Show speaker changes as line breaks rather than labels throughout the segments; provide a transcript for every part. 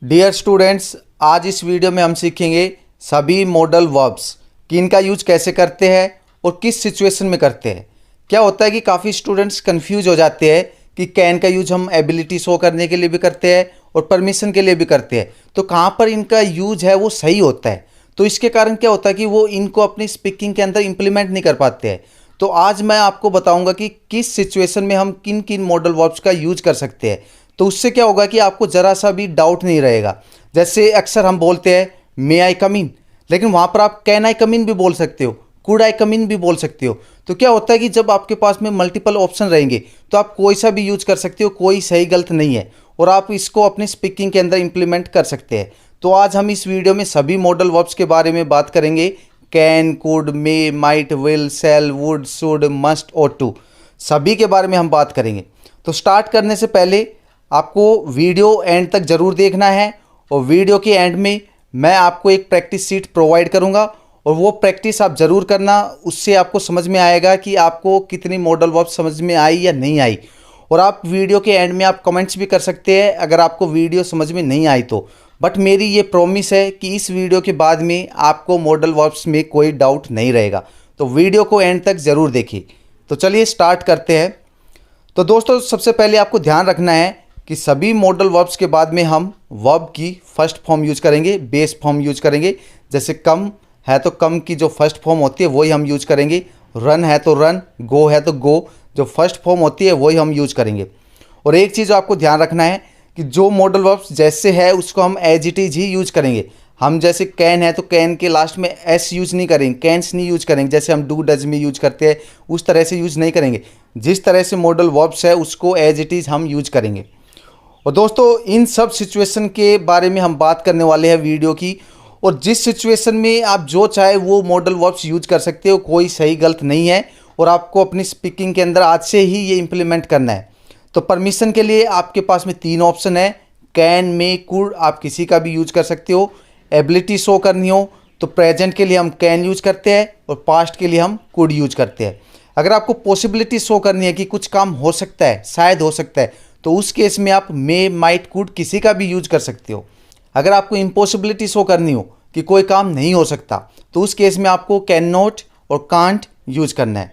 Dear students, आज इस video में हम सीखेंगे सभी मॉडल वर्ब्स कि इनका यूज कैसे करते हैं और किस सिचुएशन में करते हैं। क्या होता है कि काफ़ी स्टूडेंट्स कंफ्यूज हो जाते हैं कि कैन का यूज हम एबिलिटी शो करने के लिए भी करते हैं और परमिशन के लिए भी करते हैं, तो कहाँ पर इनका यूज है वो सही होता है। तो इसके कारण क्या होता है कि वो इनको अपनी स्पीकिंग के अंदर इम्प्लीमेंट नहीं कर पाते हैं। तो आज मैं आपको बताऊंगा कि किस सिचुएशन में हम किन किन मॉडल वर्ब्स का यूज कर सकते हैं। तो उससे क्या होगा कि आपको ज़रा सा भी डाउट नहीं रहेगा। जैसे अक्सर हम बोलते हैं मे आई कम इन, लेकिन वहाँ पर आप कैन आई कम इन भी बोल सकते हो, कुड आई कम इन भी बोल सकते हो। तो क्या होता है कि जब आपके पास में मल्टीपल ऑप्शन रहेंगे तो आप कोई सा भी यूज कर सकते हो, कोई सही गलत नहीं है और आप इसको अपनी स्पीकिंग के अंदर इम्प्लीमेंट कर सकते हैं। तो आज हम इस वीडियो में सभी मॉडल वर्ब्स के बारे में बात करेंगे। Can, could, may, might, will, shall, would, should, must और टू, सभी के बारे में हम बात करेंगे। तो स्टार्ट करने से पहले आपको वीडियो एंड तक ज़रूर देखना है और वीडियो के एंड में मैं आपको एक प्रैक्टिस सीट प्रोवाइड करूंगा और वो प्रैक्टिस आप ज़रूर करना। उससे आपको समझ में आएगा कि आपको कितनी मॉडल वर्ब समझ में आई या नहीं आई। और आप वीडियो के एंड में आप कमेंट्स भी कर सकते हैं अगर आपको वीडियो समझ में नहीं आई तो। बट मेरी ये प्रॉमिस है कि इस वीडियो के बाद में आपको मॉडल वर्ब्स में कोई डाउट नहीं रहेगा। तो वीडियो को एंड तक ज़रूर देखिए। तो चलिए स्टार्ट करते हैं। तो दोस्तों, सबसे पहले आपको ध्यान रखना है कि सभी मॉडल वर्ब्स के बाद में हम वर्ब की फर्स्ट फॉर्म यूज करेंगे, बेस फॉर्म यूज करेंगे। जैसे कम है तो कम की जो फर्स्ट फॉर्म होती है वही हम यूज करेंगे। रन है तो रन, गो है तो गो, जो फर्स्ट फॉर्म होती है वही हम यूज करेंगे। और एक चीज़ आपको ध्यान रखना है कि जो मॉडल वर्ब्स जैसे है उसको हम एज इट इज ही यूज करेंगे। हम जैसे कैन है तो कैन के लास्ट में एस यूज नहीं करेंगे, कैंस नहीं यूज करेंगे। जैसे हम डू डज में यूज करते हैं उस तरह से यूज नहीं करेंगे। जिस तरह से मॉडल वर्ब्स है उसको एज इट इज हम यूज करेंगे। और दोस्तों, इन सब सिचुएशन के बारे में हम बात करने वाले हैं वीडियो की। और जिस सिचुएशन में आप जो चाहे वो मॉडल वर्ब्स यूज कर सकते हो, कोई सही गलत नहीं है और आपको अपनी स्पीकिंग के अंदर आज से ही ये इम्प्लीमेंट करना है। तो परमिशन के लिए आपके पास में 3 ऑप्शन है, कैन, मे, कुड, आप किसी का भी यूज कर सकते हो। एबिलिटी शो करनी हो तो प्रेजेंट के लिए हम कैन यूज करते हैं और पास्ट के लिए हम कुड यूज करते हैं। अगर आपको पॉसिबिलिटी शो करनी है कि कुछ काम हो सकता है, शायद हो सकता है, तो उस केस में आप मे, माइट, कुड किसी का भी यूज कर सकते हो। अगर आपको इम्पॉसिबिलिटी शो करनी हो कि कोई काम नहीं हो सकता तो उस केस में आपको कैन नॉट और कांट यूज करना है।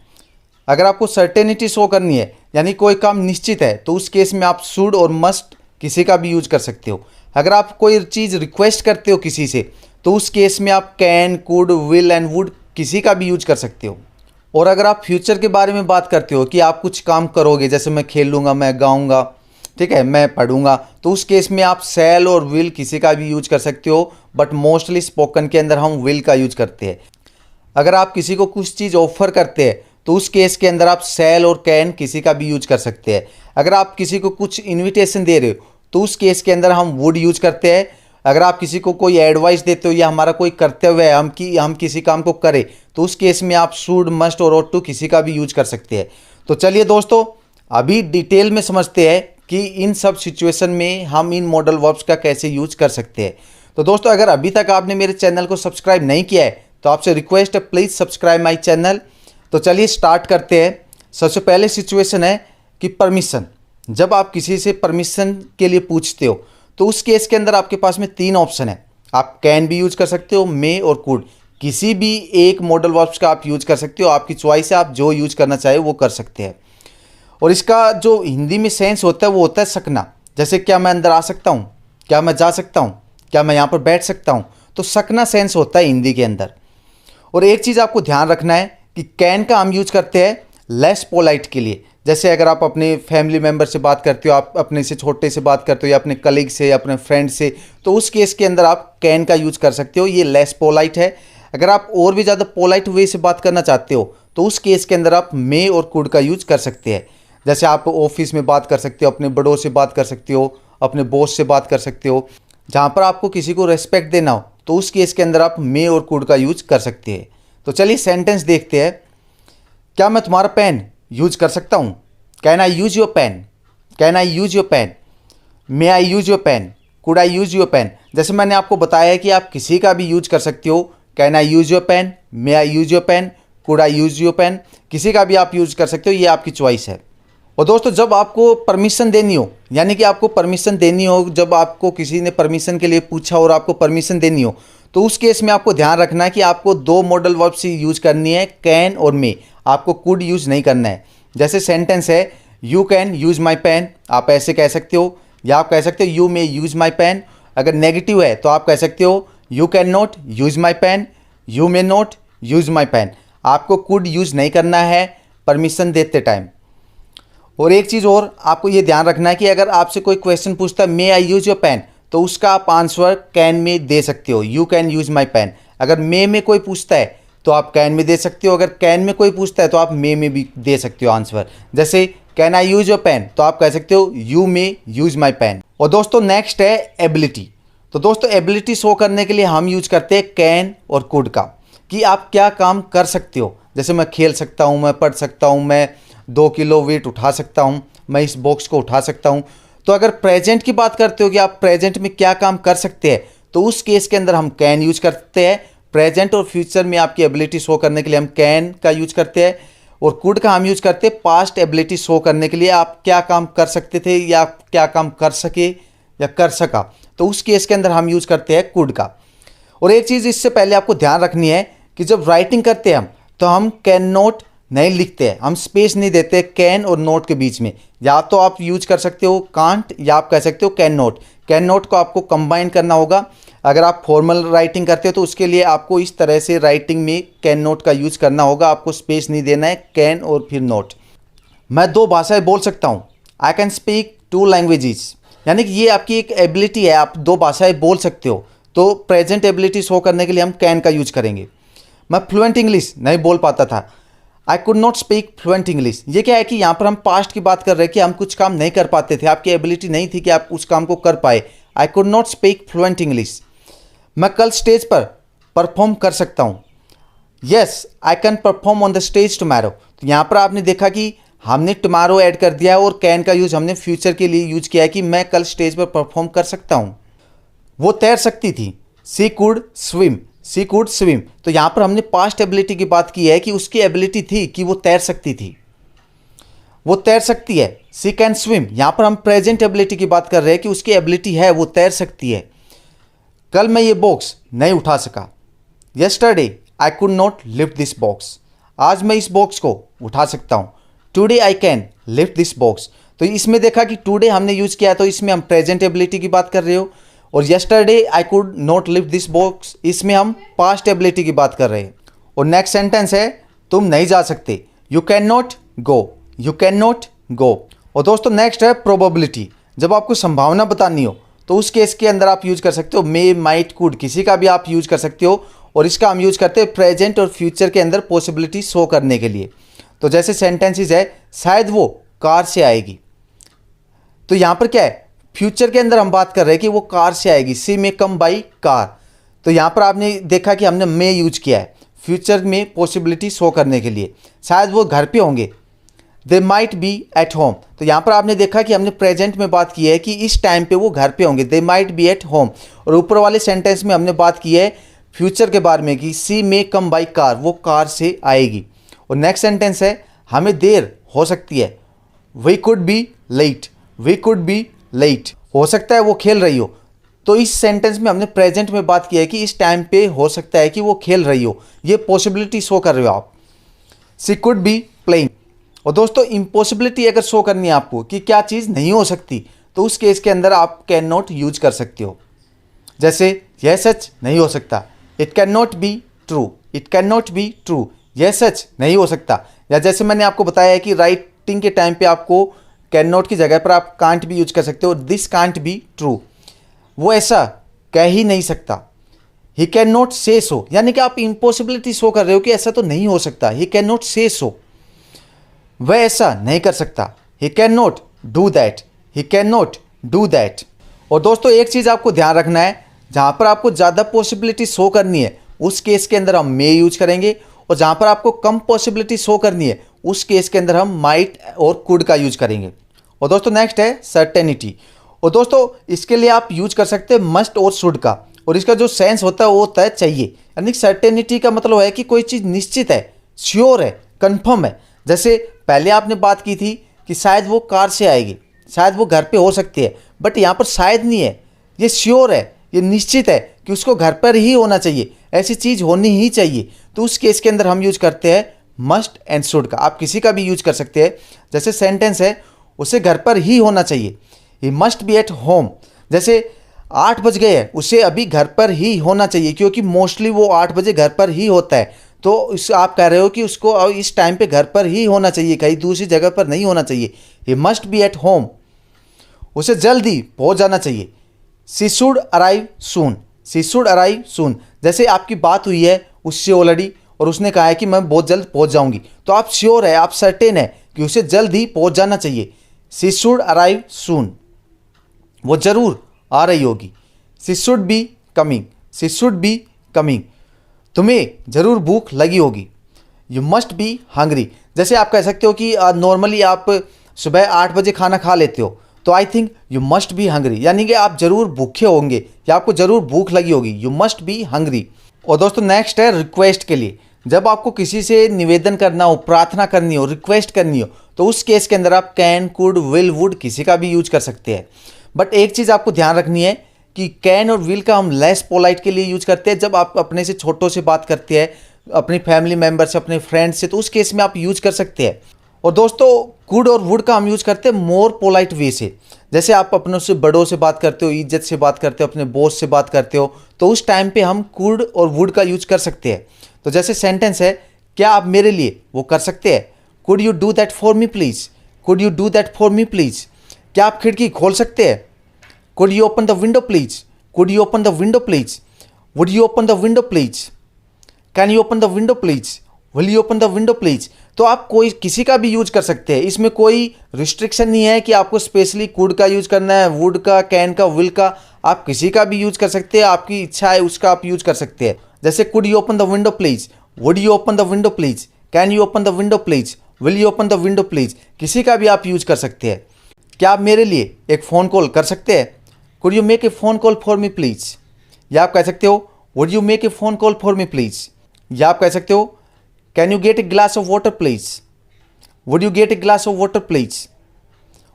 अगर आपको सर्टेनिटी शो करनी है यानी कोई काम निश्चित है तो उस केस में आप शुड और मस्ट किसी का भी यूज कर सकते हो। अगर आप कोई चीज़ रिक्वेस्ट करते हो किसी से तो उस केस में आप can, could, will and would किसी का भी यूज कर सकते हो। और अगर आप फ्यूचर के बारे में बात करते हो कि आप कुछ काम करोगे, जैसे मैं खेलूँगा, मैं गाऊँगा, ठीक है, मैं पढ़ूंगा, तो उस केस में आप शैल और विल किसी का भी यूज कर सकते हो। बट मोस्टली स्पोकन के अंदर हम विल का यूज करते हैं। अगर आप किसी को कुछ चीज़ ऑफर करते हैं तो उस केस के अंदर आप शैल और कैन किसी का भी यूज कर सकते हैं। अगर आप किसी को कुछ इन्विटेशन दे रहे हो तो उस केस के अंदर हम वुड यूज करते हैं। अगर आप किसी को कोई एडवाइस देते हो या हमारा कोई कर्तव्य है हम किसी काम को करें तो उस केस में आप शुड, मस्ट और ought to किसी का भी यूज कर सकते हैं। तो चलिए दोस्तों, अभी डिटेल में समझते हैं कि इन सब सिचुएशन में हम इन मॉडल वर्ब्स का कैसे यूज कर सकते हैं। तो दोस्तों, अगर अभी तक आपने मेरे चैनल को सब्सक्राइब नहीं किया है तो आपसे रिक्वेस्ट है, प्लीज़ सब्सक्राइब माय चैनल। तो चलिए स्टार्ट करते हैं। सबसे पहले सिचुएशन है कि परमिशन। जब आप किसी से परमिशन के लिए पूछते हो तो उस केस के अंदर आपके पास में 3 ऑप्शन है। आप कैन भी यूज कर सकते हो, मे और कुड, किसी भी एक मॉडल वर्ब्स का आप यूज कर सकते हो। आपकी चॉइस है, आप जो यूज करना चाहे वो कर सकते हैं। और इसका जो हिंदी में सेंस होता है वो होता है सकना। जैसे क्या मैं अंदर आ सकता हूँ, क्या मैं जा सकता हूँ, क्या मैं यहाँ पर बैठ सकता हूँ, तो सकना सेंस होता है हिंदी के अंदर। और एक चीज़ आपको ध्यान रखना है कि कैन का हम यूज करते हैं लेस पोलाइट के लिए। जैसे अगर आप अपने फैमिली मेम्बर से बात करते हो, आप अपने से छोटे से बात करते हो या अपने कलीग से या अपने फ्रेंड से, तो उस केस के अंदर आप कैन का यूज कर सकते हो, ये लेस पोलाइट है। अगर आप और भी ज़्यादा पोलाइट वे से बात करना चाहते हो तो उस केस के अंदर आप मे और कुड का यूज कर सकते हैं। जैसे आप ऑफिस में बात कर सकते हो, अपने बड़ों से बात कर सकते हो, अपने बॉस से बात कर सकते हो, जहाँ पर आपको किसी को रेस्पेक्ट देना हो तो उस केस के अंदर आप मे और कुड का यूज कर सकते हैं। तो चलिए सेंटेंस देखते हैं। क्या मैं तुम्हारा पेन यूज कर सकता हूँ? Can I use your pen? Can I use your pen? May I use your pen? Could I use your pen? जैसे मैंने आपको बताया है कि आप किसी का भी यूज कर सकते हो। Can I use your pen? May I use your pen? Could I use your pen? किसी का भी आप यूज कर सकते हो, ये आपकी चॉइस है। और दोस्तों जब आपको परमिशन देनी हो, यानी कि आपको परमिशन देनी हो, जब आपको किसी ने परमिशन के लिए पूछा और आपको परमिशन देनी हो, तो उस केस में आपको ध्यान रखना है कि आपको दो मॉडल वर्ब्स यूज करनी है, कैन और मे। आपको कुड यूज नहीं करना है। जैसे सेंटेंस है you can use my pen, आप ऐसे कह सकते हो, या आप कह सकते हो you may use my pen. अगर नेगेटिव है तो आप कह सकते हो you can not use my pen, you may not use my pen. आपको कुड यूज नहीं करना है परमिशन देते टाइम। और एक चीज़ और आपको ये ध्यान रखना है कि अगर आपसे कोई क्वेश्चन पूछता है may I use your pen, तो उसका आप आंसर कैन में दे सकते हो, you can use my pen. अगर मे में कोई पूछता है तो आप कैन में दे सकते हो, अगर कैन में कोई पूछता है तो आप मे में भी दे सकते हो आंसर। जैसे can I use your pen, तो आप कह सकते हो you may use my pen. और दोस्तों नेक्स्ट है एबिलिटी। तो दोस्तों एबिलिटी शो करने के लिए हम यूज करते हैं कैन और कुड का, कि आप क्या काम कर सकते हो। जैसे मैं खेल सकता हूँ, मैं पढ़ सकता हूँ, मैं 2 किलो वेट उठा सकता हूँ, मैं इस बॉक्स को उठा सकता हूँ। तो अगर प्रेजेंट की बात करते हो कि आप प्रेजेंट में क्या काम कर सकते हैं, तो उस केस के अंदर हम कैन यूज करते हैं। प्रेजेंट और फ्यूचर में आपकी एबिलिटी शो करने के लिए हम कैन का यूज करते हैं। और कुड का हम यूज करते हैं पास्ट एबिलिटी शो करने के लिए, आप क्या काम कर सकते थे या क्या काम कर सके या कर सका, तो उस केस के अंदर हम यूज करते हैं कुड का। और एक चीज़ इससे पहले आपको ध्यान रखनी है कि जब राइटिंग करते हैं हम, तो हम कैन नॉट नहीं लिखते हैं, हम स्पेस नहीं देते कैन और नोट के बीच में। या तो आप यूज कर सकते हो कांट, या आप कह सकते हो कैन नॉट। कैन नॉट को आपको कंबाइन करना होगा। अगर आप फॉर्मल राइटिंग करते हो तो उसके लिए आपको इस तरह से राइटिंग में कैन नॉट का यूज करना होगा, आपको स्पेस नहीं देना है, कैन और फिर नॉट। मैं 2 भाषाएं बोल सकता हूँ, आई कैन स्पीक 2 लैंग्वेजेस, यानी कि ये आपकी एक एबिलिटी है, आप 2 भाषाएं बोल सकते हो। तो प्रेजेंट एबिलिटी शो करने के लिए हम कैन का यूज करेंगे। मैं फ्लुएंट इंग्लिश नहीं बोल पाता था, I could not speak fluent English. ये क्या है कि यहाँ पर हम पास्ट की बात कर रहे हैं कि हम कुछ काम नहीं कर पाते थे, आपकी एबिलिटी नहीं थी कि आप उस काम को कर पाए। I could not speak fluent English. मैं कल स्टेज पर परफॉर्म कर सकता हूँ, yes I can perform on the stage tomorrow. तो यहाँ पर आपने देखा कि हमने टुमारो ऐड कर दिया है और कैन का यूज हमने फ्यूचर के लिए यूज किया है कि मैं कल स्टेज पर परफॉर्म कर सकता हूँ। वो तैर सकती थी, she could swim, she could swim. तो यहाँ पर हमने पास्ट एबिलिटी की बात की है कि उसकी एबिलिटी थी कि वो तैर सकती थी, वो तैर सकती है, सी कैन स्विम। यहाँ पर हम प्रेजेंट एबिलिटी की बात कर रहे हैं कि उसकी एबिलिटी है, वो तैर सकती है। कल मैं ये बॉक्स नहीं उठा सका, yesterday I could not lift this box. आज मैं इस बॉक्स को उठा सकता हूँ, today I can lift this box. तो इसमें देखा कि टुडे हमने यूज किया, तो इसमें हम प्रेजेंट एबिलिटी की बात कर रहे हो। और yesterday I could not lift this box, इसमें हम पास्ट एबिलिटी की बात कर रहे हैं। और नेक्स्ट सेंटेंस है तुम नहीं जा सकते, you can not go, you can not go. और दोस्तों नेक्स्ट है प्रोबेबिलिटी। जब आपको संभावना बतानी हो तो उस केस के अंदर आप यूज कर सकते हो मे, माइट, कुड, किसी का भी आप यूज कर सकते हो। और इसका हम यूज करते हैं प्रेजेंट और फ्यूचर के अंदर पॉसिबिलिटी शो करने के लिए। तो जैसे सेंटेंसेस है शायद वो कार से आएगी, तो यहाँ पर क्या है, फ्यूचर के अंदर हम बात कर रहे हैं कि वो कार से आएगी, सी मे कम बाई कार। तो यहाँ पर आपने देखा कि हमने मे यूज किया है फ्यूचर में पॉसिबिलिटी शो करने के लिए। शायद वो घर पे होंगे, they might be at home. तो यहाँ पर आपने देखा कि हमने प्रेजेंट में बात की है कि इस टाइम पे वो घर पे होंगे, they might be at home. और ऊपर वाले सेंटेंस में हमने बात की है फ्यूचर के बारे में कि सी मे कम बाई कार, वो कार से आएगी। और नेक्स्ट सेंटेंस है हमें देर हो सकती है, we could be late, we could be late. हो सकता है वो खेल रही हो, तो इस सेंटेंस में हमने प्रेजेंट में बात की है कि इस टाइम पे हो सकता है कि वो खेल रही हो, ये पॉसिबिलिटी शो कर रहे हो आप। सी कुड बी प्लेइंग। और दोस्तों इम्पॉसिबिलिटी अगर शो करनी है आपको कि क्या चीज़ नहीं हो सकती, तो उस केस के अंदर आप कैन नॉट यूज कर सकते हो। जैसे यह सच नहीं हो सकता, it can not be true, it can not be true, यह सच नहीं हो सकता। या जैसे मैंने आपको बताया है कि राइटिंग के टाइम पे आपको कैन नॉट की जगह पर आप कांट भी यूज कर सकते हो, दिस कांट बी ट्रू, वो ऐसा कह ही नहीं सकता। ही कैन नॉट से सो, यानी कि आप इम्पॉसिबिलिटी शो कर रहे हो कि ऐसा तो नहीं हो सकता, ही कैन नॉट से सो, वह ऐसा नहीं कर सकता, he can not do that, he can not do that. और दोस्तों एक चीज़ आपको ध्यान रखना है, जहाँ पर आपको ज़्यादा पॉसिबिलिटी शो करनी है उस केस के अंदर हम मे यूज करेंगे, और जहाँ पर आपको कम पॉसिबिलिटी शो करनी है उस केस के अंदर हम माइट और कुड का यूज करेंगे। और दोस्तों नेक्स्ट है सर्टेनिटी। और दोस्तों इसके लिए आप यूज कर सकते हैं मस्ट और शुड का, और इसका जो सेंस होता है वो होता है चाहिए। यानी सर्टेनिटी का मतलब है कि कोई चीज़ निश्चित है, श्योर है, कंफर्म है। जैसे पहले आपने बात की थी कि शायद वो कार से आएगी, शायद वो घर पे हो सकती है, बट यहाँ पर शायद नहीं है, ये श्योर है, ये निश्चित है कि उसको घर पर ही होना चाहिए, ऐसी चीज़ होनी ही चाहिए। तो उस केस के अंदर हम यूज करते हैं मस्ट एंड शुड का। आप किसी का भी यूज कर सकते हैं। जैसे सेंटेंस है, उसे घर पर ही होना चाहिए, he must be at home. जैसे 8 बज गए हैं, उसे अभी घर पर ही होना चाहिए, क्योंकि मोस्टली वो 8 बजे घर पर ही होता है। तो इस आप कह रहे हो कि उसको इस टाइम पे घर पर ही होना चाहिए, कहीं दूसरी जगह पर नहीं होना चाहिए। He must be at home, उसे जल्दी पहुंच जाना चाहिए। She should arrive soon, she should arrive soon. जैसे आपकी बात हुई है उससे ऑलरेडी और उसने कहा है कि मैं बहुत जल्द पहुंच जाऊंगी, तो आप श्योर है, आप सर्टेन है कि उसे जल्द ही पहुंच जाना चाहिए। शी शुड अराइव सून, वो जरूर आ रही होगी। She should be coming, she should be coming, तुम्हें जरूर भूख लगी होगी। You must be hungry. जैसे आप कह सकते हो कि नॉर्मली आप सुबह 8 बजे खाना खा लेते हो, तो I think you must be hungry, यानी कि आप जरूर भूखे होंगे या आपको जरूर भूख लगी होगी। You must be hungry. और दोस्तों नेक्स्ट है रिक्वेस्ट के लिए। जब आपको किसी से निवेदन करना हो, प्रार्थना करनी हो, रिक्वेस्ट करनी हो, तो उस केस के अंदर आप कैन, कुड, विल, वुड किसी का भी यूज कर सकते हैं। बट एक चीज़ आपको ध्यान रखनी है कि कैन और विल का हम लेस पोलाइट के लिए यूज करते हैं। जब आप अपने से छोटों से बात करते हैं, अपनी फैमिली मेम्बर से, अपने फ्रेंड से, तो उस केस में आप यूज कर सकते हैं। और दोस्तों कुड और वुड का हम यूज करते हैं मोर पोलाइट वे से। जैसे आप अपनों से, बड़ों से बात करते हो, इज्जत से बात करते हो, अपने बॉस से बात करते हो, तो उस टाइम पे हम कुड और वुड का यूज कर सकते हैं। तो जैसे सेंटेंस है, क्या आप मेरे लिए वो कर सकते हैं? Could you do that for me please, could you do that for me please. क्या आप खिड़की खोल सकते हैं? Could you open the window please, could you open the window please. Would you open the window please, can you open the window please, will you open the window please. तो आप कोई किसी का भी यूज कर सकते हैं, इसमें कोई रिस्ट्रिक्शन नहीं है कि आपको स्पेशली कुड का यूज करना है, वुड का, कैन का, विल का। आप किसी का भी यूज कर सकते हैं, आपकी इच्छा है उसका आप यूज कर सकते हैं। जैसे could you open the window please, would you open the window please, can you open the window please, will you open the window please. किसी का भी आप यूज कर सकते हैं। क्या आप मेरे लिए एक फ़ोन कॉल कर सकते हैं? Could you make a phone call for me please. या आप कह सकते हो would you make a phone call for me please. या आप कह सकते हो can you get a glass of water please, would you get a glass of water please.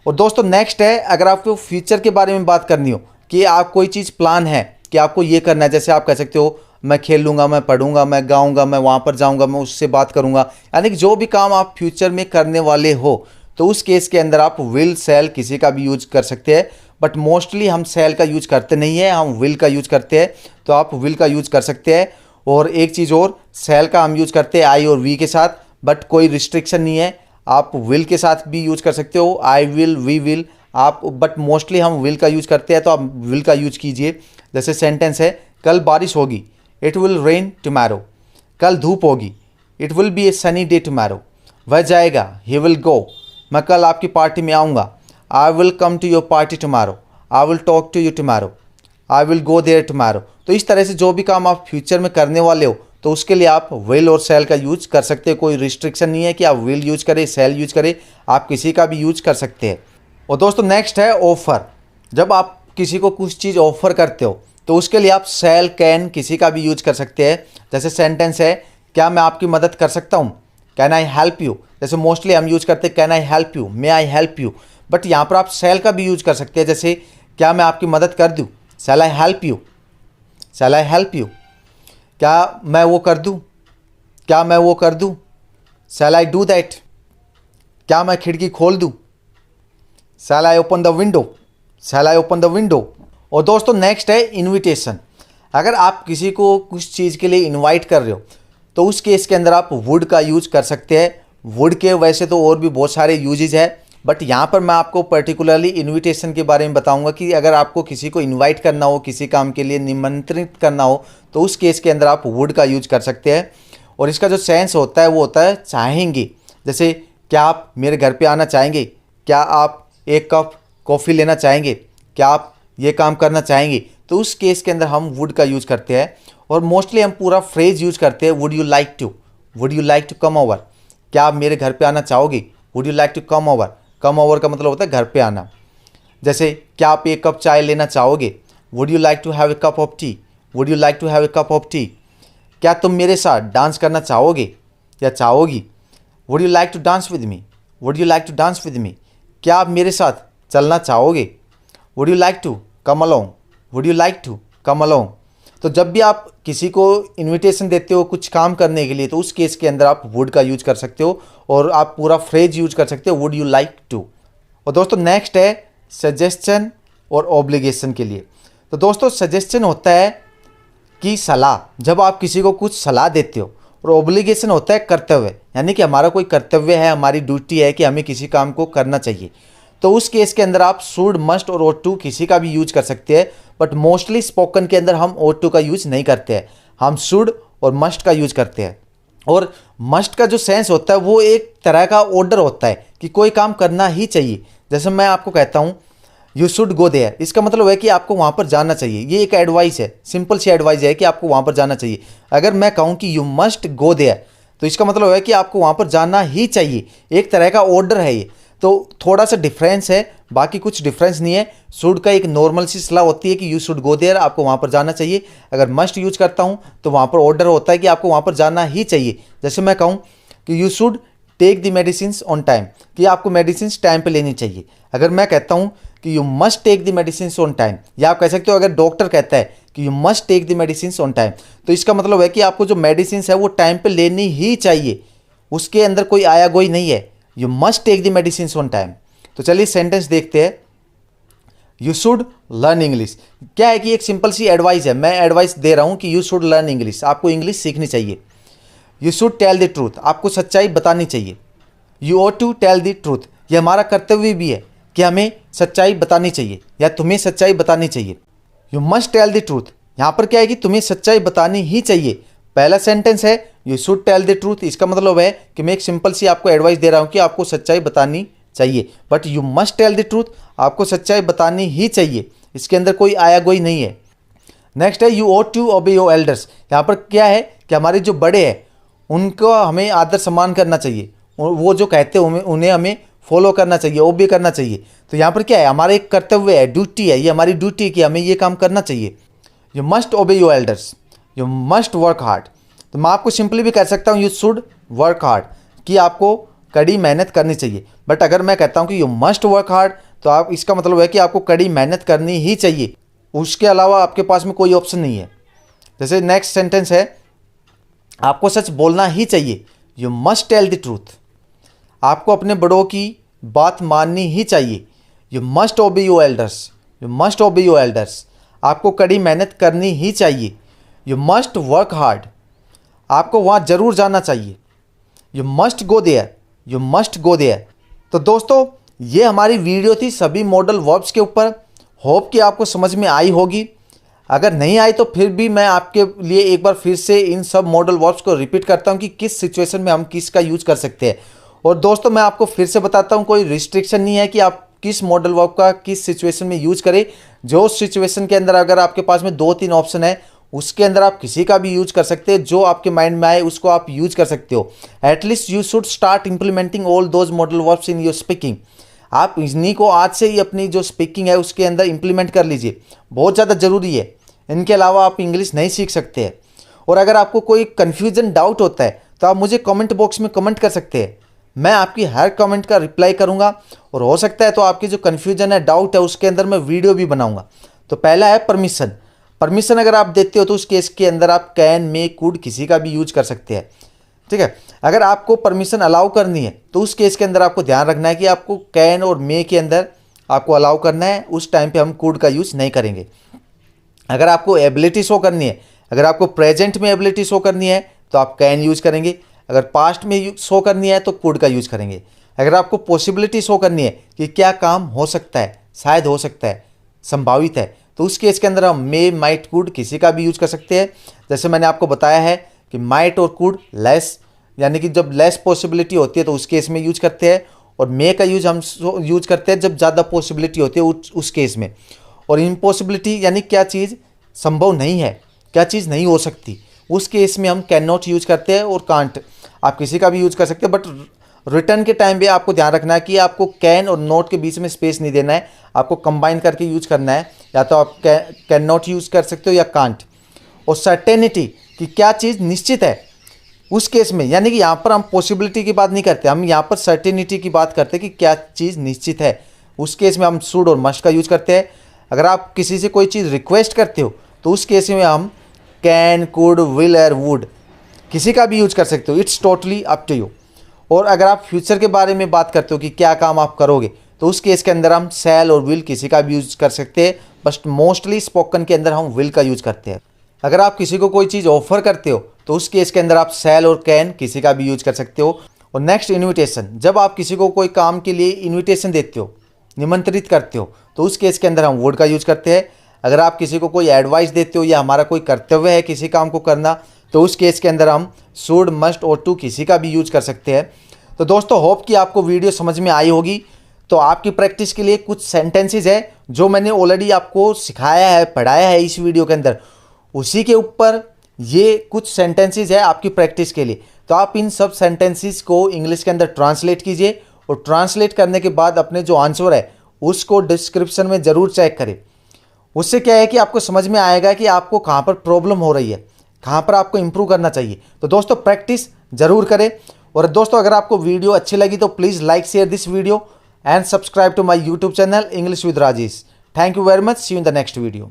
और दोस्तों नेक्स्ट है, अगर आपको फ्यूचर के बारे में बात करनी हो कि आप कोई चीज़ प्लान है कि आपको ये करना है, जैसे आप कह सकते हो मैं खेलूंगा, मैं पढ़ूंगा, मैं गाऊंगा, मैं वहाँ पर जाऊंगा, मैं उससे बात करूंगा, यानी कि जो भी काम आप फ्यूचर में करने वाले हो, तो उस केस के अंदर आप विल, सेल किसी का भी यूज कर सकते हैं। बट मोस्टली हम सेल का यूज करते नहीं है, हम विल का यूज करते हैं, तो आप विल का यूज कर सकते हैं। और एक चीज़ और, सेल का हम यूज करते हैं आई और वी के साथ, बट कोई रिस्ट्रिक्शन नहीं है, आप विल के साथ भी यूज कर सकते हो, आई विल, वी विल आप, बट मोस्टली हम विल का यूज करते हैं, तो आप विल का यूज कीजिए। जैसे सेंटेंस है, कल बारिश होगी, इट विल रेन टुमारो। कल धूप होगी, it will be A sunny day tomorrow. वह जाएगा, ही विल गो, मैं कल आपकी पार्टी में आऊँगा, I will come to your party tomorrow, I will talk to you tomorrow, I will go there tomorrow. तो इस तरह से जो भी काम आप फ्यूचर में करने वाले हो, तो उसके लिए आप विल और सेल का यूज कर सकते हैं। कोई रिस्ट्रिक्शन नहीं है कि आप विल यूज करें, सेल यूज करें, आप किसी का भी यूज कर सकते हैं। और दोस्तों नेक्स्ट है ऑफर। जब आप किसी को कुछ चीज़ ऑफर करते हो, तो उसके लिए आप सेल, कैन किसी का भी यूज कर सकते हैं। जैसे सेंटेंस है, क्या मैं आपकी मदद कर सकता हूँ, कैन आई हेल्प यू। जैसे मोस्टली हम यूज करते हैं can I help you, may I help you, but यहाँ पर आप सेल का भी यूज कर सकते हैं। जैसे क्या मैं आपकी मदद कर दूँ, shall I help you, shall I help you. क्या मैं वो कर दूँ, क्या मैं वो कर दूँ, शैल आई डू दैट। क्या मैं खिड़की खोल दूँ, shall I open the window, shall I open the window. और दोस्तों नेक्स्ट है इनविटेशन। अगर आप किसी को कुछ चीज़ के लिए इनवाइट कर रहे हो, तो उस केस के अंदर आप वुड का यूज कर सकते हैं। वुड के वैसे तो और भी बहुत सारे यूजेज है, बट यहाँ पर मैं आपको पर्टिकुलरली इनविटेशन के बारे में बताऊंगा कि अगर आपको किसी को इनवाइट करना हो, किसी काम के लिए निमंत्रित करना हो, तो उस केस के अंदर आप वुड का यूज कर सकते हैं। और इसका जो सेंस होता है वो होता है चाहेंगे। जैसे क्या आप मेरे घर पे आना चाहेंगे, क्या आप एक कप कॉफ़ी लेना चाहेंगे, क्या आप ये काम करना चाहेंगे, तो उस केस के अंदर हम वुड का यूज करते हैं। और मोस्टली हम पूरा फ्रेज यूज करते हैं, would you like to, would you like to come over. क्या आप मेरे घर पे आना चाहोगे, would you like to come over. Come over का मतलब होता है घर पे आना। जैसे क्या आप एक कप चाय लेना चाहोगे, would you like to have a cup of tea, would you like to have a cup of tea. क्या तुम मेरे साथ डांस करना चाहोगे या चाहोगी, would you like to dance with me, would you like to dance with me, क्या आप मेरे साथ चलना चाहोगे। Would you like to come along, would you like to come along. तो जब भी आप किसी को इनविटेशन देते हो कुछ काम करने के लिए, तो उस केस के अंदर आप वुड का यूज कर सकते हो और आप पूरा फ्रेज यूज कर सकते हो, वुड यू लाइक टू। और दोस्तों नेक्स्ट है सजेशन और ऑब्लिगेशन के लिए। तो दोस्तों सजेशन होता है कि सलाह, जब आप किसी को कुछ सलाह देते हो, और ऑब्लिगेशन होता है कर्तव्य, यानी कि हमारा कोई कर्तव्य है, हमारी ड्यूटी है कि हमें किसी काम को करना चाहिए। तो उस केस के अंदर आप शुड, मस्ट और ought to किसी का भी यूज कर सकते हैं, बट मोस्टली स्पोकन के अंदर हम ought to का यूज नहीं करते हैं, हम शुड और मस्ट का यूज करते हैं। और मस्ट का जो सेंस होता है वो एक तरह का ऑर्डर होता है कि कोई काम करना ही चाहिए। जैसे मैं आपको कहता हूँ यू शुड गो देयर, इसका मतलब है कि आपको वहाँ पर जाना चाहिए, ये एक एडवाइस है, सिंपल सी एडवाइस है कि आपको वहाँ पर जाना चाहिए। अगर मैं कहूँ कि यू मस्ट गो देयर, तो इसका मतलब है कि आपको वहाँ पर जाना ही चाहिए, एक तरह का ऑर्डर है ये। तो थोड़ा सा डिफरेंस है, बाकी कुछ डिफरेंस नहीं है। शुड का एक नॉर्मल सी सलाह होती है कि यू शुड गो देयर, आपको वहाँ पर जाना चाहिए। अगर मस्ट यूज करता हूँ तो वहाँ पर ऑर्डर होता है कि आपको वहाँ पर जाना ही चाहिए। जैसे मैं कहूँ कि you should take the medicine on time, कि आपको मेडिसिन टाइम पे लेनी चाहिए। अगर मैं कहता हूँ कि you must take the medicine on time, या आप कह सकते हो अगर डॉक्टर कहता है कि you must take the medicine on time, तो इसका मतलब है कि आपको जो मेडिसिन है वो टाइम पे लेनी ही चाहिए, उसके अंदर कोई आया गोई नहीं है। You must take the medicine on time. तो चलिए सेंटेंस देखते हैं। यू शुड लर्न इंग्लिश, क्या है कि एक सिंपल सी एडवाइस है, मैं एडवाइस दे रहा हूँ कि यू शुड लर्न इंग्लिश, आपको इंग्लिश सीखनी चाहिए। You should tell the truth, आपको सच्चाई बतानी चाहिए। You ought to tell the truth, ये हमारा कर्तव्य भी है कि हमें सच्चाई बतानी चाहिए या तुम्हें सच्चाई बतानी चाहिए। You must tell the truth, यहाँ पर क्या है कि तुम्हें सच्चाई बतानी ही चाहिए। पहला सेंटेंस है you should tell the truth, इसका मतलब है कि मैं एक सिंपल सी आपको एडवाइस दे रहा हूँ कि आपको सच्चाई बतानी चाहिए। But you must tell the truth, आपको सच्चाई बतानी ही चाहिए, इसके अंदर कोई आया गोई नहीं है। नेक्स्ट है you ought to obey your elders, यहाँ पर क्या है कि हमारे जो बड़े हैं उनको हमें आदर सम्मान करना चाहिए, वो जो कहते हैं उन्हें हमें फॉलो करना चाहिए, ओबे करना चाहिए। तो यहाँ पर क्या है, हमारा एक कर्तव्य है, ड्यूटी है, ये हमारी ड्यूटी है कि हमें ये काम करना चाहिए। You must obey your elders, you must work hard, तो मैं आपको सिंपली भी कह सकता हूँ यू शुड वर्क हार्ड, कि आपको कड़ी मेहनत करनी चाहिए। बट अगर मैं कहता हूँ कि यू मस्ट वर्क हार्ड, तो आप इसका मतलब है कि आपको कड़ी मेहनत करनी ही चाहिए, उसके अलावा आपके पास में कोई ऑप्शन नहीं है। जैसे नेक्स्ट सेंटेंस है आपको सच बोलना ही चाहिए। You must tell the truth, आपको अपने बड़ों की बात माननी ही चाहिए। You must obey your elders, you must obey your elders, आपको कड़ी मेहनत करनी ही चाहिए। यू मस्ट वर्क हार्ड, आपको वहाँ ज़रूर जाना चाहिए। You must go there, you must go there. तो दोस्तों ये हमारी वीडियो थी सभी मॉडल वर्ब्स के ऊपर, होप कि आपको समझ में आई होगी। अगर नहीं आई तो फिर भी मैं आपके लिए एक बार फिर से इन सब मॉडल वर्ब्स को रिपीट करता हूँ कि किस सिचुएशन में हम किसका यूज कर सकते हैं। और दोस्तों मैं आपको फिर से बताता हूँ, कोई रिस्ट्रिक्शन नहीं है कि आप किस मॉडल वर्ब का किस सिचुएशन में यूज करें। जो सिचुएशन के अंदर अगर आपके पास में 2-3 ऑप्शन है उसके अंदर आप किसी का भी यूज कर सकते हैं, जो आपके माइंड में आए उसको आप यूज कर सकते हो। At least you should start implementing all those modal verbs in your speaking. आप इन्हीं को आज से ही अपनी जो स्पीकिंग है उसके अंदर इंप्लीमेंट कर लीजिए, बहुत ज़्यादा ज़रूरी है। इनके अलावा आप इंग्लिश नहीं सीख सकते हैं। और अगर आपको कोई कन्फ्यूजन डाउट होता है तो आप मुझे कमेंट बॉक्स में कमेंट कर सकते हैं, मैं आपकी हर कमेंट का रिप्लाई करूंगा। और हो सकता है तो आपकी जो कन्फ्यूजन है, डाउट है, उसके अंदर मैं वीडियो भी बनाऊंगा। तो पहला है परमिशन। परमिशन अगर आप देते हो तो उस केस के अंदर आप कैन, मे, कुड किसी का भी यूज कर सकते हैं, ठीक है। अगर आपको परमिशन अलाउ करनी है तो उस केस के अंदर आपको ध्यान रखना है कि आपको कैन और मे के अंदर आपको अलाउ करना है, उस टाइम पे हम कुड का यूज़ नहीं करेंगे। अगर आपको एबिलिटी शो करनी है, अगर आपको प्रेजेंट में एबिलिटी शो करनी है तो आप कैन यूज करेंगे। अगर पास्ट में शो करनी है तो कुड का यूज करेंगे। अगर आपको पॉसिबिलिटी शो करनी है कि क्या काम हो सकता है, शायद हो सकता है, संभावित है, तो उस केस के अंदर हम मे, माइट, कुड किसी का भी यूज कर सकते हैं। जैसे मैंने आपको बताया है कि माइट और कुड लेस, यानी कि जब लेस पॉसिबिलिटी होती है तो उस केस में यूज करते हैं। और मे का यूज हम यूज करते हैं जब ज़्यादा पॉसिबिलिटी होती है उस केस में। और इम्पॉसिबिलिटी यानी क्या चीज़ संभव नहीं है, क्या चीज़ नहीं हो सकती, उस केस में हम कैन नॉट यूज करते हैं। और कांट आप किसी का भी यूज कर सकते हैं, बट रिटर्न के टाइम पे आपको ध्यान रखना है कि आपको कैन और नॉट के बीच में स्पेस नहीं देना है, आपको कंबाइन करके यूज करना है। या तो आप कैन नॉट यूज कर सकते हो या कांट। और सर्टेनिटी कि क्या चीज़ निश्चित है, उस केस में यानी कि यहाँ पर हम पॉसिबिलिटी की बात नहीं करते, हम यहाँ पर सर्टेनिटी की बात करते हैं कि क्या चीज़ निश्चित है। उस केस में हम शुड और मस्ट का यूज़ करते हैं। अगर आप किसी से कोई चीज़ रिक्वेस्ट करते हो तो उस केस में हम कैन, कुड, विल और वुड किसी का भी यूज कर सकते हो। It's totally up to you. और अगर आप फ्यूचर के बारे में बात करते हो कि क्या काम आप करोगे, तो उस केस के अंदर हम शैल और विल किसी का भी यूज कर सकते हैं, बट मोस्टली स्पोकन के अंदर हम विल का यूज करते हैं। अगर आप किसी को कोई चीज़ ऑफर करते हो तो उस केस के अंदर आप शैल और कैन किसी का भी यूज कर सकते हो। और नेक्स्ट, इन्विटेशन। जब आप किसी को कोई काम के लिए इन्विटेशन देते हो, निमंत्रित करते हो, तो उस केस के अंदर हम वुड का यूज करते हैं। अगर आप किसी को कोई एडवाइस देते हो या हमारा कोई कर्तव्य है किसी काम को करना, तो उस केस के अंदर हम शुड, मस्ट और टू किसी का भी यूज कर सकते हैं। तो दोस्तों, होप कि आपको वीडियो समझ में आई होगी। तो आपकी प्रैक्टिस के लिए कुछ सेंटेंसेस है जो मैंने ऑलरेडी आपको सिखाया है, पढ़ाया है इस वीडियो के अंदर, उसी के ऊपर ये कुछ सेंटेंसेस है आपकी प्रैक्टिस के लिए। तो आप इन सब सेंटेंसेस को इंग्लिश के अंदर ट्रांसलेट कीजिए और ट्रांसलेट करने के बाद अपने जो आंसर है उसको डिस्क्रिप्शन में ज़रूर चेक करें। उससे क्या है कि आपको समझ में आएगा कि आपको कहाँ पर प्रॉब्लम हो रही है, कहाँ पर आपको इंप्रूव करना चाहिए। तो दोस्तों, प्रैक्टिस ज़रूर करें। और दोस्तों, अगर आपको वीडियो अच्छी लगी तो please like share this video and subscribe to my YouTube channel English with Rajesh. Thank you very much. See you in the next video.